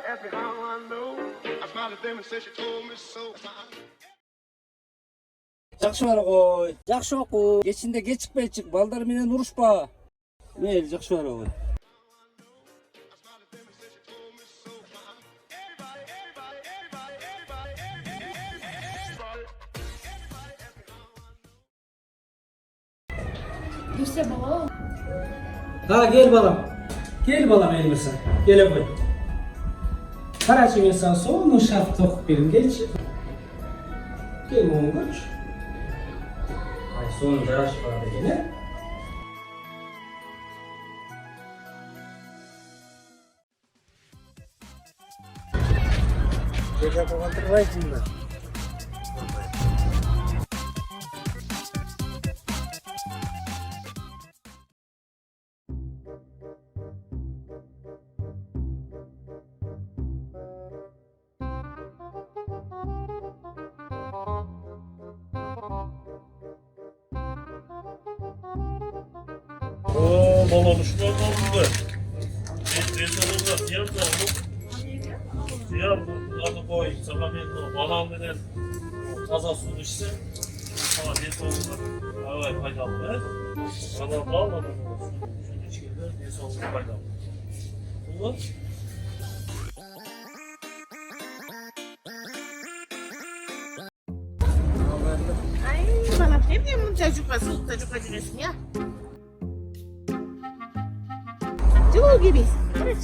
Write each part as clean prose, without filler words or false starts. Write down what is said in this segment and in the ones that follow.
asked me how I know. I smiled at them and said she told me so. Жақсы бар ғой. Жақсы оқу. Кечинде кечикпей чык, балдар менен урушпа. Мейлі, жақсы бар ғой. Gülse baba. Ha gel balam. Gel balam Elmirsan. Gele koy. Karaçı insan soğunun şartı tokup verin. Gelçi. Gel oğlum koç. Ay soğunun jaraşı var degene. Gece koğandırmayı cimler. Baba düşman oldu. Restoranlar yerde bu. Ya adı koy. Sabah ben balam denen taza su içse. Ama restoranlar evet faydalı. Bana bağladı. Şunu içkiler restoranlar faydalı. Bu Ay bana ne bileyim çocuk acıyorsun ya. Cıvıl gibi. Evet.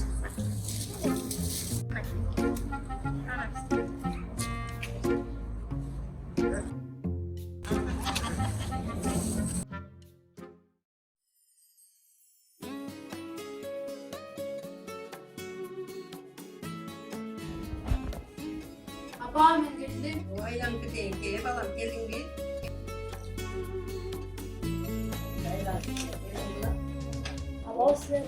Babam geldi. O aylan gideyim ki balam gelin bir. Allah size.